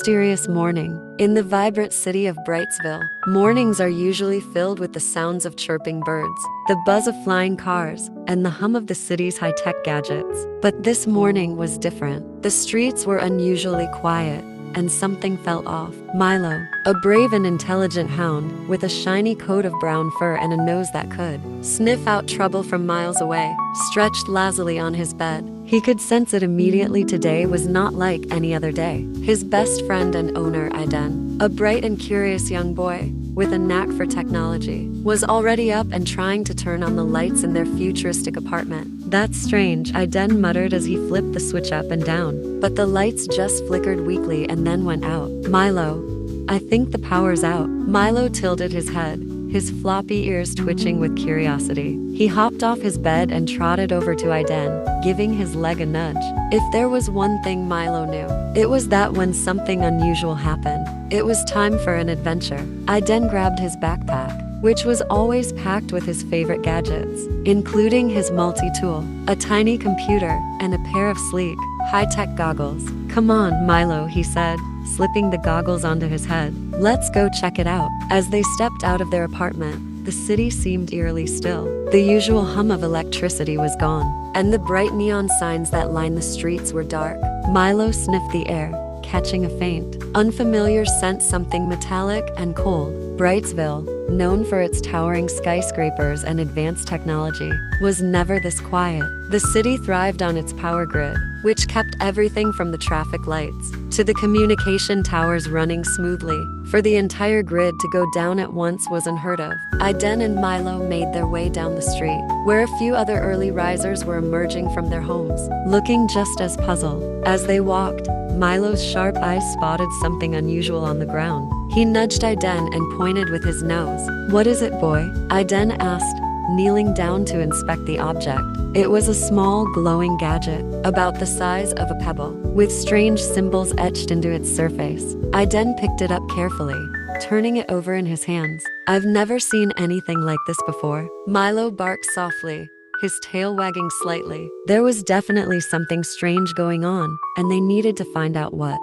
mysterious morning. In the vibrant city of Brightsville, mornings are usually filled with the sounds of chirping birds, the buzz of flying cars, and the hum of the city's high-tech gadgets. But this morning was different. The streets were unusually quiet, and something felt off. Milo, a brave and intelligent hound with a shiny coat of brown fur and a nose that could sniff out trouble from miles away, stretched lazily on his bed. He could sense it immediately. Today was not like any other day. His best friend and owner, Aiden, a bright and curious young boy with a knack for technology, was already up and trying to turn on the lights in their futuristic apartment. "That's strange," Aiden muttered as he flipped the switch up and down. But the lights just flickered weakly and then went out. "Milo, I think the power's out." Milo tilted his head, his floppy ears twitching with curiosity. He hopped off his bed and trotted over to Aiden, giving his leg a nudge. If there was one thing Milo knew, it was that when something unusual happened, it was time for an adventure. Aiden grabbed his backpack, which was always packed with his favorite gadgets, including his multi-tool, a tiny computer, and a pair of sleek, high-tech goggles. "Come on, Milo," he said, slipping the goggles onto his head. "Let's go check it out." As they stepped out of their apartment, the city seemed eerily still. The usual hum of electricity was gone, and the bright neon signs that lined the streets were dark. Milo sniffed the air, catching a faint, unfamiliar scent, something metallic and cold. Brightsville, known for its towering skyscrapers and advanced technology, was never this quiet. The city thrived on its power grid, which kept everything from the traffic lights to the communication towers running smoothly. For the entire grid to go down at once was unheard of. Aiden and Milo made their way down the street, where a few other early risers were emerging from their homes, looking just as puzzled. As they walked, Milo's sharp eyes spotted something unusual on the ground. He nudged Aiden and pointed with his nose. "What is it, boy?" Aiden asked, kneeling down to inspect the object. It was a small, glowing gadget, about the size of a pebble, with strange symbols etched into its surface. Aiden picked it up carefully, turning it over in his hands. "I've never seen anything like this before." Milo barked softly, his tail wagging slightly. There was definitely something strange going on, and they needed to find out what.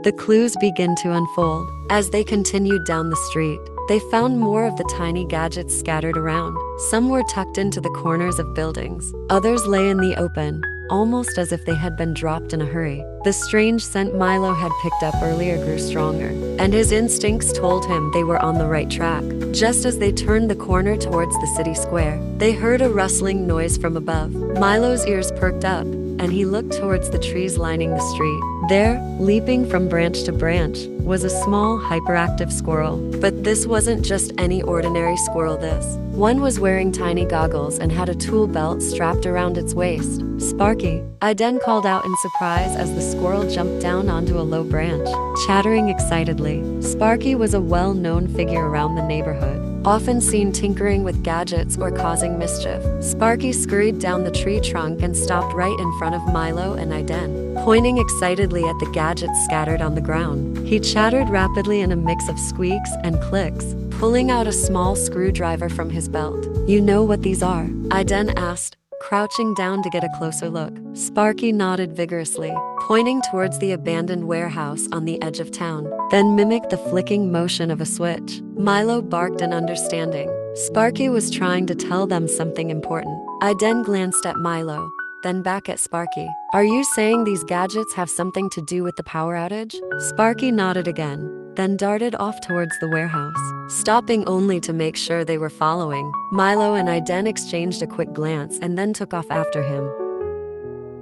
The clues began to unfold. As they continued down the street, they found more of the tiny gadgets scattered around. Some were tucked into the corners of buildings. Others lay in the open, almost as if they had been dropped in a hurry. The strange scent Milo had picked up earlier grew stronger, and his instincts told him they were on the right track. Just as they turned the corner towards the city square, they heard a rustling noise from above. Milo's ears perked up, and he looked towards the trees lining the street. There, leaping from branch to branch, was a small, hyperactive squirrel. But this wasn't just any ordinary squirrel. This one was wearing tiny goggles and had a tool belt strapped around its waist. "Sparky," Aiden called out in surprise as the squirrel jumped down onto a low branch, chattering excitedly. Sparky was a well-known figure around the neighborhood, often seen tinkering with gadgets or causing mischief. Sparky scurried down the tree trunk and stopped right in front of Milo and Aiden, pointing excitedly at the gadgets scattered on the ground. He chattered rapidly in a mix of squeaks and clicks, pulling out a small screwdriver from his belt. "You know what these are?" Aiden asked, crouching down to get a closer look. Sparky nodded vigorously, pointing towards the abandoned warehouse on the edge of town, then mimicked the flicking motion of a switch. Milo barked in understanding. Sparky was trying to tell them something important. Aiden glanced at Milo, then back at Sparky. "Are you saying these gadgets have something to do with the power outage?" Sparky nodded again, then darted off towards the warehouse, stopping only to make sure they were following. Milo and Aiden exchanged a quick glance and then took off after him.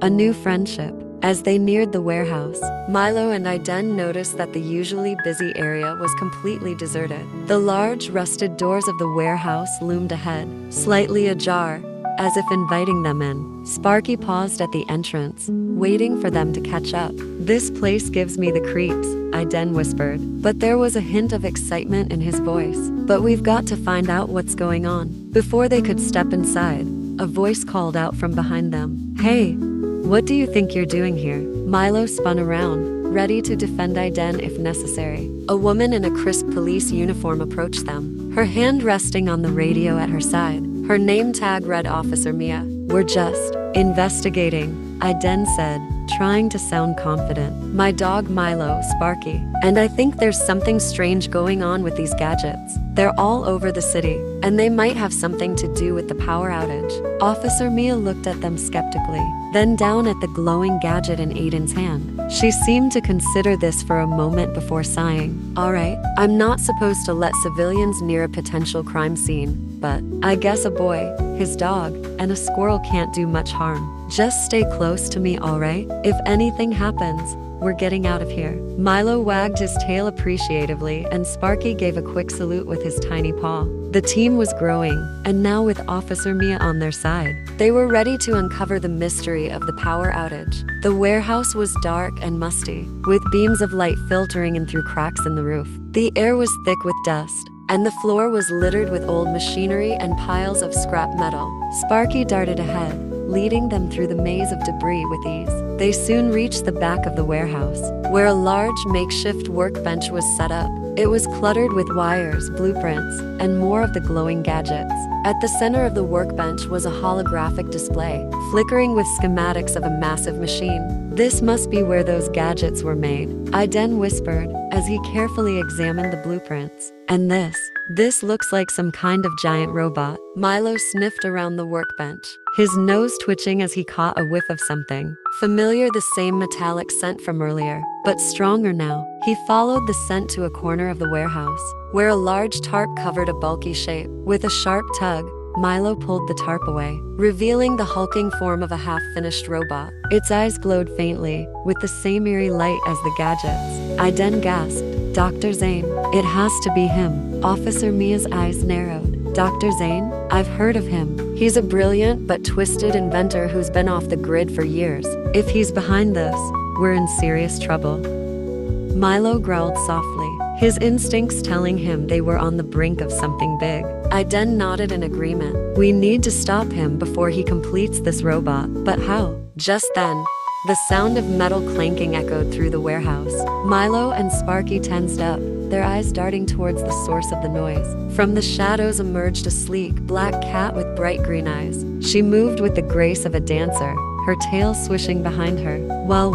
A new friendship. As they neared the warehouse, Milo and Aiden noticed that the usually busy area was completely deserted. The large, rusted doors of the warehouse loomed ahead, slightly ajar, as if inviting them in. Sparky paused at the entrance, waiting for them to catch up. "This place gives me the creeps," Aiden whispered, but there was a hint of excitement in his voice. "But we've got to find out what's going on." Before they could step inside, a voice called out from behind them. "Hey, what do you think you're doing here?" Milo spun around, ready to defend Aiden if necessary. A woman in a crisp police uniform approached them, her hand resting on the radio at her side. Her name tag read Officer Mia. "We're just investigating," Aiden said, trying to sound confident. My dog Milo, Sparky. And I think there's something strange going on with these gadgets. They're all over the city, and they might have something to do with the power outage. Officer Mia looked at them skeptically, then down at the glowing gadget in Aiden's hand. She seemed to consider this for a moment before sighing. Alright, I'm not supposed to let civilians near a potential crime scene, but I guess a boy, his dog, and a squirrel can't do much harm. Just stay close to me, alright? If anything happens, we're getting out of here. Milo wagged his tail appreciatively, and Sparky gave a quick salute with his tiny paw. The team was growing, and now with Officer Mia on their side, they were ready to uncover the mystery of the power outage. The warehouse was dark and musty, with beams of light filtering in through cracks in the roof. The air was thick with dust, and the floor was littered with old machinery and piles of scrap metal. Sparky darted ahead, leading them through the maze of debris with ease. They soon reached the back of the warehouse, where a large makeshift workbench was set up. It was cluttered with wires, blueprints, and more of the glowing gadgets. At the center of the workbench was a holographic display, flickering with schematics of a massive machine. This must be where those gadgets were made, Aiden whispered as he carefully examined the blueprints. And this looks like some kind of giant robot. Milo sniffed around the workbench, his nose twitching as he caught a whiff of something familiar, the same metallic scent from earlier, but stronger now. He followed the scent to a corner of the warehouse, where a large tarp covered a bulky shape. With a sharp tug, Milo pulled the tarp away, revealing the hulking form of a half-finished robot. Its eyes glowed faintly, with the same eerie light as the gadgets. Aiden gasped, "Dr. Zane, it has to be him." Officer Mia's eyes narrowed. Dr. Zane? I've heard of him. He's a brilliant but twisted inventor who's been off the grid for years. If he's behind this, we're in serious trouble. Milo growled softly, his instincts telling him they were on the brink of something big. Aiden nodded in agreement. We need to stop him before he completes this robot. But how? Just then, the sound of metal clanking echoed through the warehouse. Milo and Sparky tensed up, their eyes darting towards the source of the noise. From the shadows emerged a sleek, black cat with bright green eyes. She moved with the grace of a dancer, her tail swishing behind her. Well,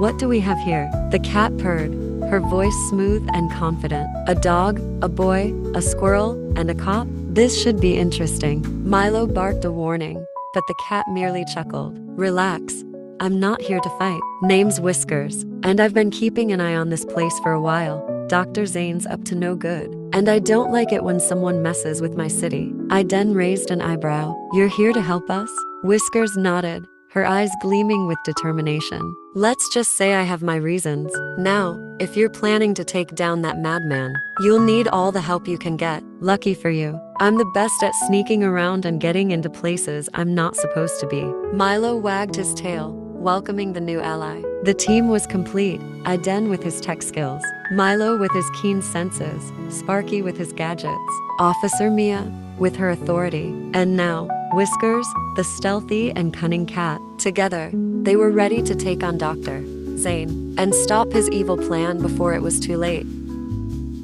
what do we have here? The cat purred, her voice smooth and confident. A dog, a boy, a squirrel, and a cop? This should be interesting. Milo barked a warning, but the cat merely chuckled. Relax. I'm not here to fight. Name's Whiskers, and I've been keeping an eye on this place for a while. Dr. Zane's up to no good, and I don't like it when someone messes with my city. Aiden raised an eyebrow. You're here to help us? Whiskers nodded, her eyes gleaming with determination. Let's just say I have my reasons. Now, if you're planning to take down that madman, you'll need all the help you can get. Lucky for you, I'm the best at sneaking around and getting into places I'm not supposed to be. Milo wagged his tail, welcoming the new ally. The team was complete, Aiden with his tech skills, Milo with his keen senses, Sparky with his gadgets, Officer Mia with her authority, and now, Whiskers, the stealthy and cunning cat. Together, they were ready to take on Dr. Zane and stop his evil plan before it was too late.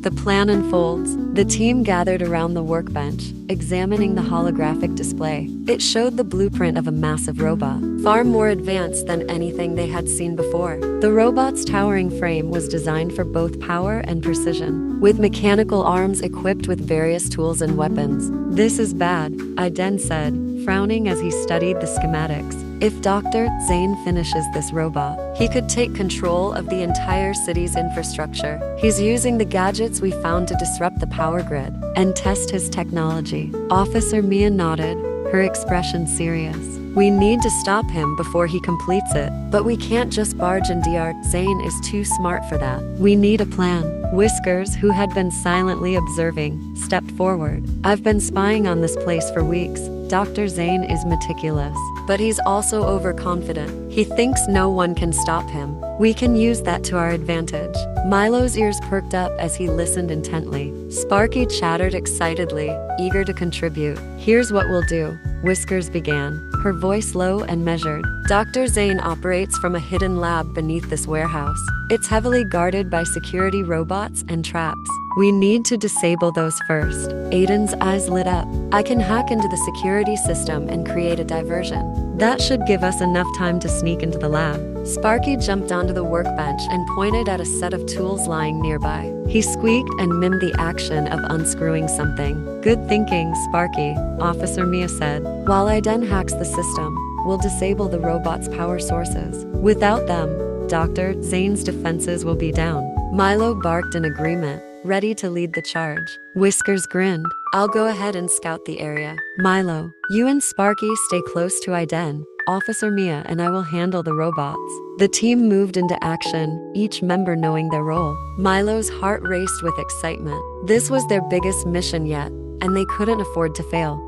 The plan unfolds. The team gathered around the workbench, examining the holographic display. It showed the blueprint of a massive robot, far more advanced than anything they had seen before. The robot's towering frame was designed for both power and precision, with mechanical arms equipped with various tools and weapons. This is bad, Aiden said, frowning as he studied the schematics. If Dr. Zane finishes this robot, he could take control of the entire city's infrastructure. He's using the gadgets we found to disrupt the power grid and test his technology. Officer Mia nodded, her expression serious. We need to stop him before he completes it, but we can't just barge in. Dr. Zane is too smart for that. We need a plan. Whiskers, who had been silently observing, stepped forward. I've been spying on this place for weeks. Dr. Zane is meticulous, but he's also overconfident. He thinks no one can stop him. We can use that to our advantage. Milo's ears perked up as he listened intently. Sparky chattered excitedly, eager to contribute. Here's what we'll do, Whiskers began, her voice low and measured. Dr. Zane operates from a hidden lab beneath this warehouse. It's heavily guarded by security robots and traps. We need to disable those first. Aiden's eyes lit up. I can hack into the security system and create a diversion. That should give us enough time to sneak into the lab. Sparky jumped onto the workbench and pointed at a set of tools lying nearby. He squeaked and mimicked the action of unscrewing something. Good thinking, Sparky, Officer Mia said. While Aiden hacks the system, we'll disable the robot's power sources. Without them, Dr. Zane's defenses will be down. Milo barked in agreement, ready to lead the charge. Whiskers grinned. I'll go ahead and scout the area. Milo, you and Sparky stay close to Aiden. Officer Mia and I will handle the robots. The team moved into action, each member knowing their role. Milo's heart raced with excitement. This was their biggest mission yet, and they couldn't afford to fail.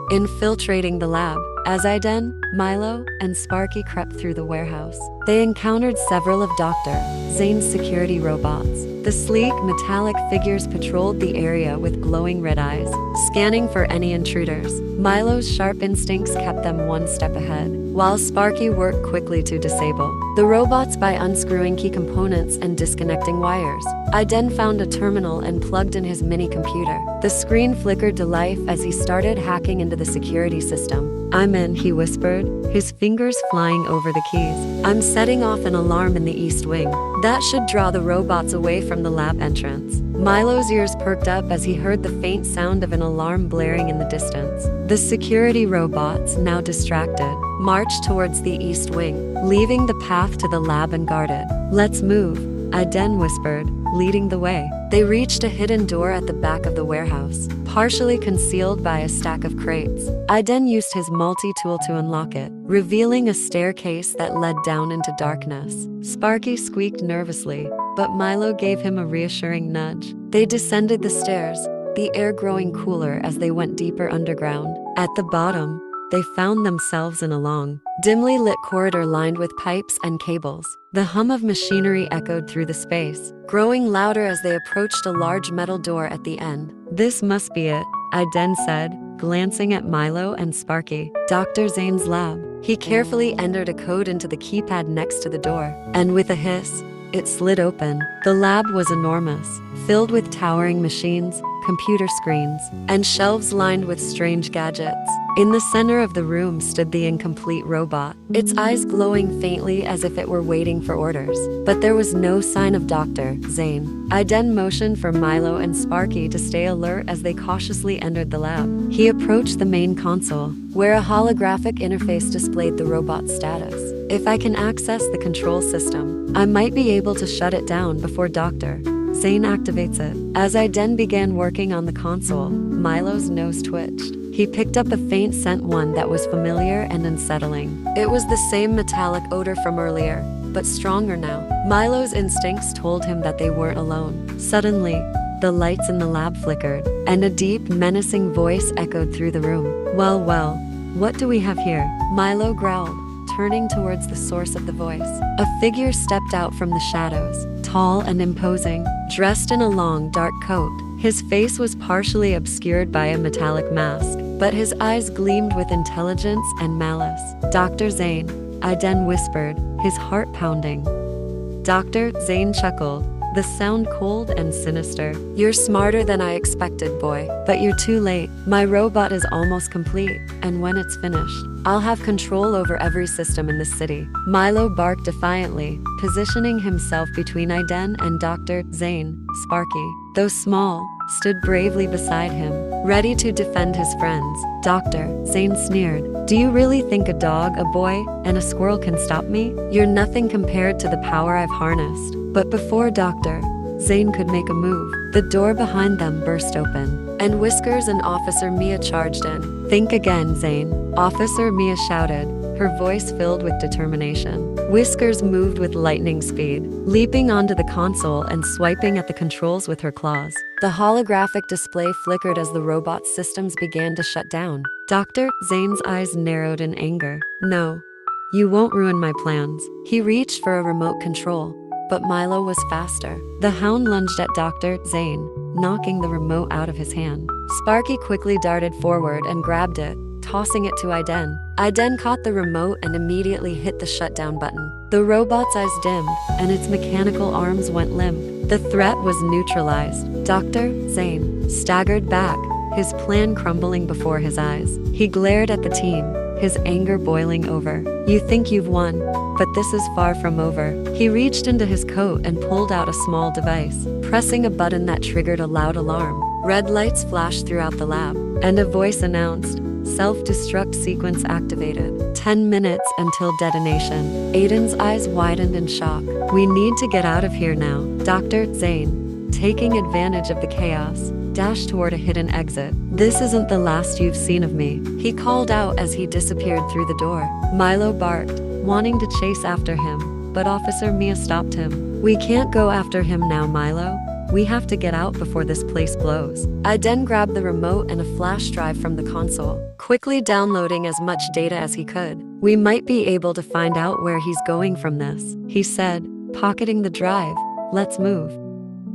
Infiltrating the lab, as Aiden, Milo, and Sparky crept through the warehouse, they encountered several of Dr. Zane's security robots. The sleek, metallic figures patrolled the area with glowing red eyes, scanning for any intruders. Milo's sharp instincts kept them one step ahead, while Sparky worked quickly to disable the robots by unscrewing key components and disconnecting wires. Aiden found a terminal and plugged in his mini computer. The screen flickered to life as he started hacking into the security system. I'm in, he whispered, his fingers flying over the keys. I'm setting off an alarm in the east wing. That should draw the robots away from the lab entrance. Milo's ears perked up as he heard the faint sound of an alarm blaring in the distance. The security robots, now distracted, marched towards the east wing, leaving the path to the lab unguarded. Let's move, Aiden whispered, leading the way. They reached a hidden door at the back of the warehouse, partially concealed by a stack of crates. Aiden used his multi-tool to unlock it, revealing a staircase that led down into darkness. Sparky squeaked nervously, but Milo gave him a reassuring nudge. They descended the stairs, the air growing cooler as they went deeper underground. At the bottom, they found themselves in a long, dimly lit corridor lined with pipes and cables. The hum of machinery echoed through the space, growing louder as they approached a large metal door at the end. This must be it, Aiden said, glancing at Milo and Sparky. Dr. Zane's lab. He carefully entered a code into the keypad next to the door, and with a hiss, it slid open. The lab was enormous, filled with towering machines, computer screens, and shelves lined with strange gadgets. In the center of the room stood the incomplete robot, its eyes glowing faintly as if it were waiting for orders. But there was no sign of Dr. Zane. Aiden motioned for Milo and Sparky to stay alert as they cautiously entered the lab. He approached the main console, where a holographic interface displayed the robot's status. If I can access the control system, I might be able to shut it down before Dr. Zane activates it. As Aiden began working on the console, Milo's nose twitched. He picked up a faint scent, one that was familiar and unsettling. It was the same metallic odor from earlier, but stronger now. Milo's instincts told him that they weren't alone. Suddenly, the lights in the lab flickered, and a deep, menacing voice echoed through the room. Well, what do we have here? Milo growled, turning towards the source of the voice. A figure stepped out from the shadows, tall and imposing, dressed in a long, dark coat. His face was partially obscured by a metallic mask, but his eyes gleamed with intelligence and malice. Dr. Zane, Aiden whispered, his heart pounding. Dr. Zane chuckled, the sound cold and sinister. You're smarter than I expected, boy, but you're too late. My robot is almost complete, and when it's finished, I'll have control over every system in the city. Milo barked defiantly, positioning himself between Aiden and Dr. Zane. Sparky, though small, stood bravely beside him, ready to defend his friends. Dr. Zane sneered. Do you really think a dog, a boy, and a squirrel can stop me? You're nothing compared to the power I've harnessed. But before Dr. Zane could make a move, the door behind them burst open, and Whiskers and Officer Mia charged in. Think again, Zane, Officer Mia shouted, her voice filled with determination. Whiskers moved with lightning speed, leaping onto the console and swiping at the controls with her claws. The holographic display flickered as the robot's systems began to shut down. Dr. Zane's eyes narrowed in anger. No, you won't ruin my plans. He reached for a remote control, but Milo was faster. The Hound lunged at Dr. Zane, knocking the remote out of his hand. Sparky quickly darted forward and grabbed it, tossing it to Aiden. Aiden caught the remote and immediately hit the shutdown button. The robot's eyes dimmed, and its mechanical arms went limp. The threat was neutralized. Dr. Zane staggered back, his plan crumbling before his eyes. He glared at the team, his anger boiling over. You think you've won, but this is far from over. He reached into his coat and pulled out a small device, pressing a button that triggered a loud alarm. Red lights flashed throughout the lab, and a voice announced, "Self-destruct sequence activated. 10 minutes until detonation." Aiden's eyes widened in shock. "We need to get out of here now." Dr. Zane, taking advantage of the chaos, dashed toward a hidden exit. "This isn't the last you've seen of me," he called out as he disappeared through the door. Milo barked, wanting to chase after him, but Officer Mia stopped him. "We can't go after him now, Milo. We have to get out before this place blows." Aiden grabbed the remote and a flash drive from the console, quickly downloading as much data as he could. "We might be able to find out where he's going from this," he said, pocketing the drive. "Let's move."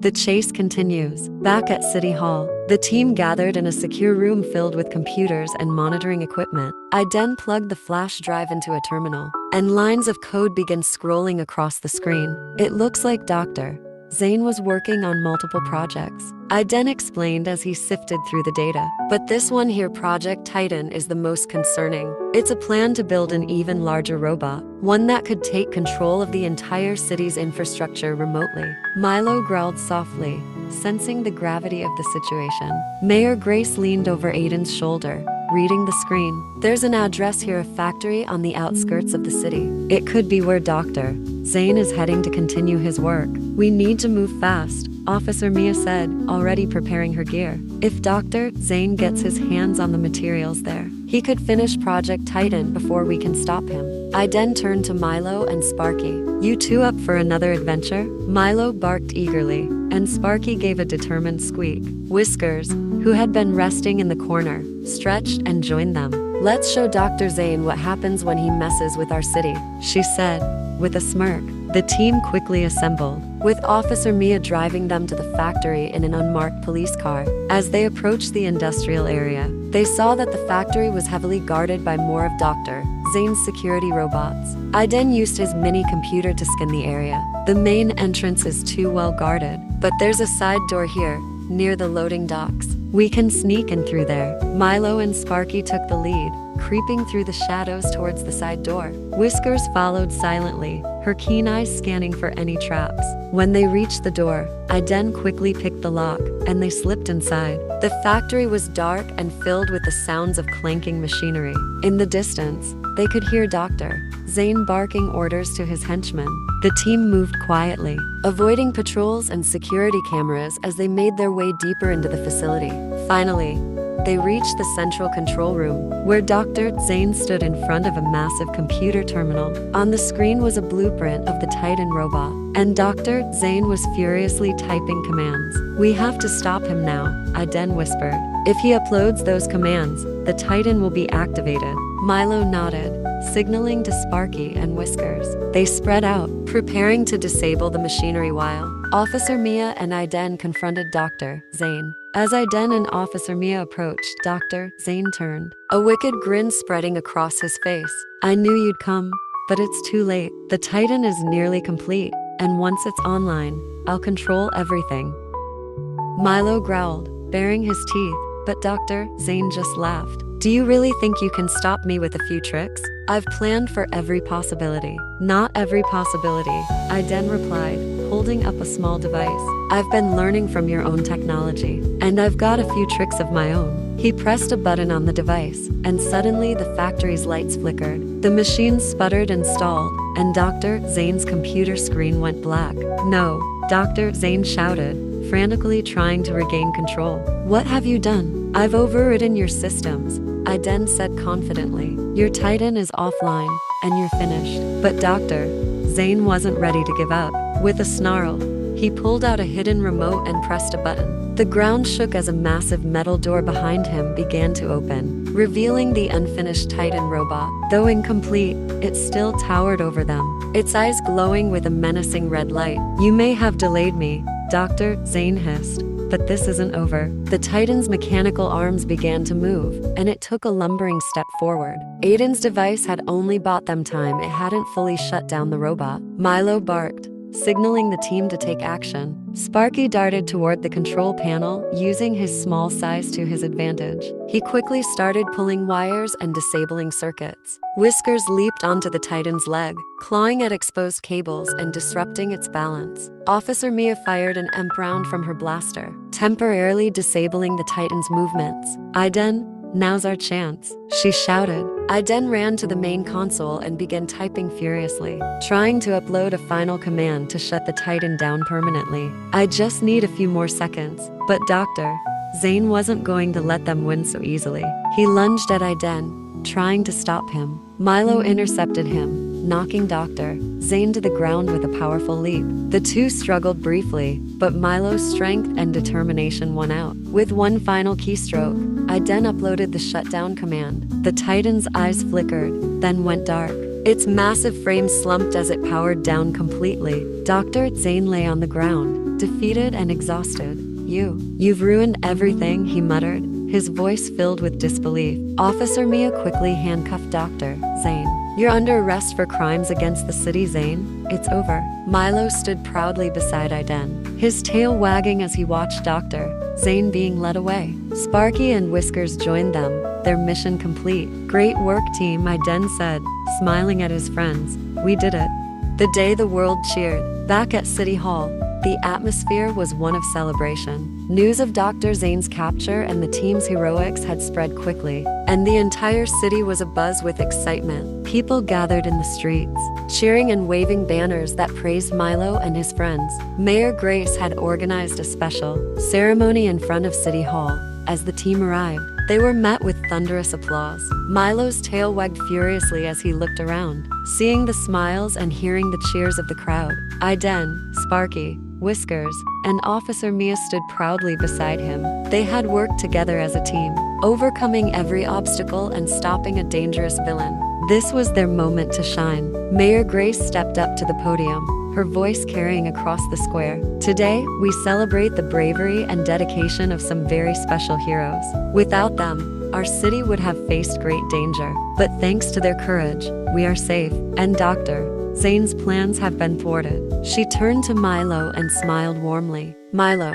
The chase continues. Back at City Hall, the team gathered in a secure room filled with computers and monitoring equipment. Aiden plugged the flash drive into a terminal, and lines of code began scrolling across the screen. "It looks like Dr. Zane was working on multiple projects," Aiden explained as he sifted through the data. "But this one here, Project Titan, is the most concerning. It's a plan to build an even larger robot, one that could take control of the entire city's infrastructure remotely." Milo growled softly, sensing the gravity of the situation. Mayor Grace leaned over Aiden's shoulder, reading the screen. "There's an address here, a factory on the outskirts of the city. It could be where Dr. Zane is heading to continue his work. We need to move fast," Officer Mia said, already preparing her gear. "If Dr. Zane gets his hands on the materials there, he could finish Project Titan before we can stop him." Aiden turned to Milo and Sparky. "You two up for another adventure?" Milo barked eagerly, and Sparky gave a determined squeak. Whiskers, who had been resting in the corner, stretched and joined them. "Let's show Dr. Zane what happens when he messes with our city," she said, with a smirk. The team quickly assembled, with Officer Mia driving them to the factory in an unmarked police car. As they approached the industrial area, they saw that the factory was heavily guarded by more of Dr. Zane's security robots. Aiden used his mini-computer to scan the area. "The main entrance is too well guarded, but there's a side door here, near the loading docks. We can sneak in through there." Milo and Sparky took the lead, creeping through the shadows towards the side door. Whiskers followed silently, her keen eyes scanning for any traps. When they reached the door, Aiden quickly picked the lock, and they slipped inside. The factory was dark and filled with the sounds of clanking machinery. In the distance, they could hear Dr. Zane barking orders to his henchmen. The team moved quietly, avoiding patrols and security cameras as they made their way deeper into the facility. Finally, they reached the central control room, where Dr. Zane stood in front of a massive computer terminal. On the screen was a blueprint of the Titan robot, and Dr. Zane was furiously typing commands. "We have to stop him now," Aiden whispered. "If he uploads those commands, the Titan will be activated." Milo nodded, signaling to Sparky and Whiskers. They spread out, preparing to disable the machinery while Officer Mia and Aiden confronted Dr. Zane. As Aiden and Officer Mia approached, Dr. Zane turned, a wicked grin spreading across his face. "I knew you'd come, but it's too late. The Titan is nearly complete, and once it's online, I'll control everything." Milo growled, baring his teeth, but Dr. Zane just laughed. "Do you really think you can stop me with a few tricks? I've planned for every possibility." "Not every possibility," Aiden replied, holding up a small device. "I've been learning from your own technology, and I've got a few tricks of my own." He pressed a button on the device, and suddenly the factory's lights flickered. The machine sputtered and stalled, and Dr. Zane's computer screen went black. "No!" Dr. Zane shouted, frantically trying to regain control. "What have you done?" "I've overridden your systems," Aiden said confidently. "Your Titan is offline, and you're finished." But Dr. Zane wasn't ready to give up. With a snarl, he pulled out a hidden remote and pressed a button. The ground shook as a massive metal door behind him began to open, revealing the unfinished Titan robot. Though incomplete, it still towered over them, its eyes glowing with a menacing red light. "You may have delayed me," Dr. Zane hissed, "but this isn't over." The Titan's mechanical arms began to move, and it took a lumbering step forward. Aiden's device had only bought them time, it hadn't fully shut down the robot. Milo barked, signaling the team to take action. Sparky darted toward the control panel, using his small size to his advantage. He quickly started pulling wires and disabling circuits. Whiskers leaped onto the Titan's leg, clawing at exposed cables and disrupting its balance. Officer Mia fired an EMP round from her blaster, temporarily disabling the Titan's movements. Aiden, now's our chance, she shouted. Aiden ran to the main console and began typing furiously, trying to upload a final command to shut the Titan down permanently. I just need a few more seconds. But Dr. Zane wasn't going to let them win so easily. He lunged at Aiden, trying to stop him. Milo intercepted him, knocking Dr. Zane to the ground with a powerful leap. The two struggled briefly, but Milo's strength and determination won out. With one final keystroke, Aiden uploaded the shutdown command. The Titan's eyes flickered, then went dark. Its massive frame slumped as it powered down completely. Dr. Zane lay on the ground, defeated and exhausted. You've ruined everything, he muttered, his voice filled with disbelief. Officer Mia quickly handcuffed Dr. Zane. You're under arrest for crimes against the city, Zane. It's over. Milo stood proudly beside Aiden, his tail wagging as he watched Dr. Zane being led away. Sparky and Whiskers joined them, their mission complete. Great work, team, Aiden said, smiling at his friends. We did it. The day the world cheered. Back at City Hall, the atmosphere was one of celebration. News of Dr. Zane's capture and the team's heroics had spread quickly, and the entire city was abuzz with excitement. People gathered in the streets, cheering and waving banners that praised Milo and his friends. Mayor Grace had organized a special ceremony in front of City Hall. As the team arrived, they were met with thunderous applause. Milo's tail wagged furiously as he looked around, seeing the smiles and hearing the cheers of the crowd. Aiden, Sparky, Whiskers, and Officer Mia stood proudly beside him. They had worked together as a team, overcoming every obstacle and stopping a dangerous villain. This was their moment to shine. Mayor Grace stepped up to the podium, her voice carrying across the square. Today, we celebrate the bravery and dedication of some very special heroes. Without them, our city would have faced great danger. But thanks to their courage, we are safe. And Dr. Zane's plans have been thwarted. She turned to Milo and smiled warmly. Milo,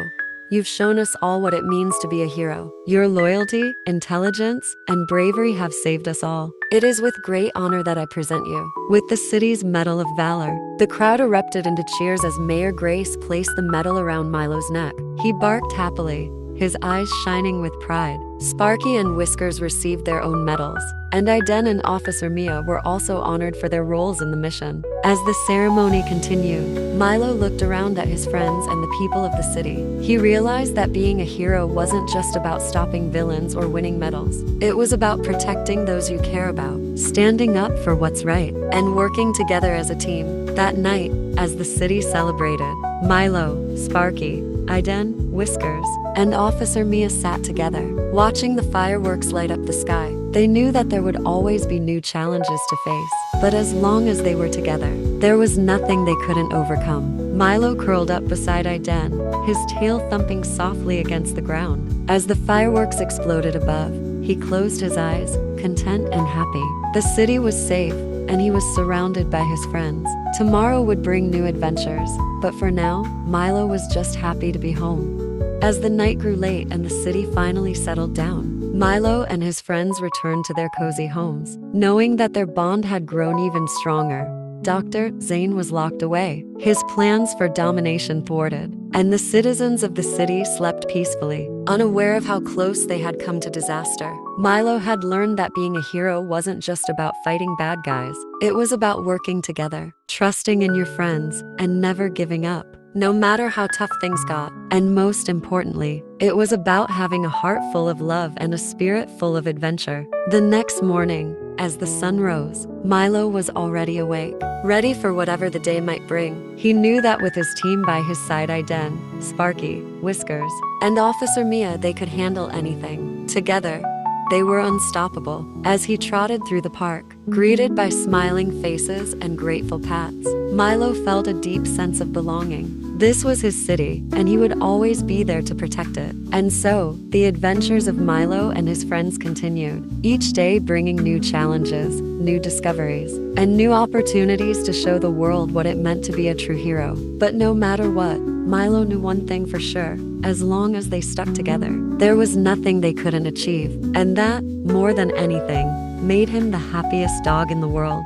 you've shown us all what it means to be a hero. Your loyalty, intelligence, and bravery have saved us all. It is with great honor that I present you with the city's Medal of Valor. The crowd erupted into cheers as Mayor Grace placed the medal around Milo's neck. He barked happily, his eyes shining with pride. Sparky and Whiskers received their own medals, and Aiden and Officer Mia were also honored for their roles in the mission. As the ceremony continued, Milo looked around at his friends and the people of the city. He realized that being a hero wasn't just about stopping villains or winning medals. It was about protecting those you care about, standing up for what's right, and working together as a team. That night, as the city celebrated, Milo, Sparky, Aiden, Whiskers, and Officer Mia sat together, watching the fireworks light up the sky. They knew that there would always be new challenges to face, but as long as they were together, there was nothing they couldn't overcome. Milo curled up beside Aiden, his tail thumping softly against the ground. As the fireworks exploded above, he closed his eyes, content and happy. The city was safe, and he was surrounded by his friends. Tomorrow would bring new adventures, but for now, Milo was just happy to be home. As the night grew late and the city finally settled down, Milo and his friends returned to their cozy homes, knowing that their bond had grown even stronger. Dr. Zane was locked away, his plans for domination thwarted, and the citizens of the city slept peacefully, unaware of how close they had come to disaster. Milo had learned that being a hero wasn't just about fighting bad guys. It was about working together, trusting in your friends, and never giving up, no matter how tough things got. And most importantly, it was about having a heart full of love and a spirit full of adventure. The next morning, as the sun rose, Milo was already awake, ready for whatever the day might bring. He knew that with his team by his side, Aiden, Sparky, Whiskers, and Officer Mia, they could handle anything. Together, they were unstoppable. As he trotted through the park, greeted by smiling faces and grateful pats, Milo felt a deep sense of belonging. This was his city, and he would always be there to protect it. And so, the adventures of Milo and his friends continued, each day bringing new challenges, new discoveries, and new opportunities to show the world what it meant to be a true hero. But no matter what, Milo knew one thing for sure: as long as they stuck together, there was nothing they couldn't achieve. And that, more than anything, made him the happiest dog in the world.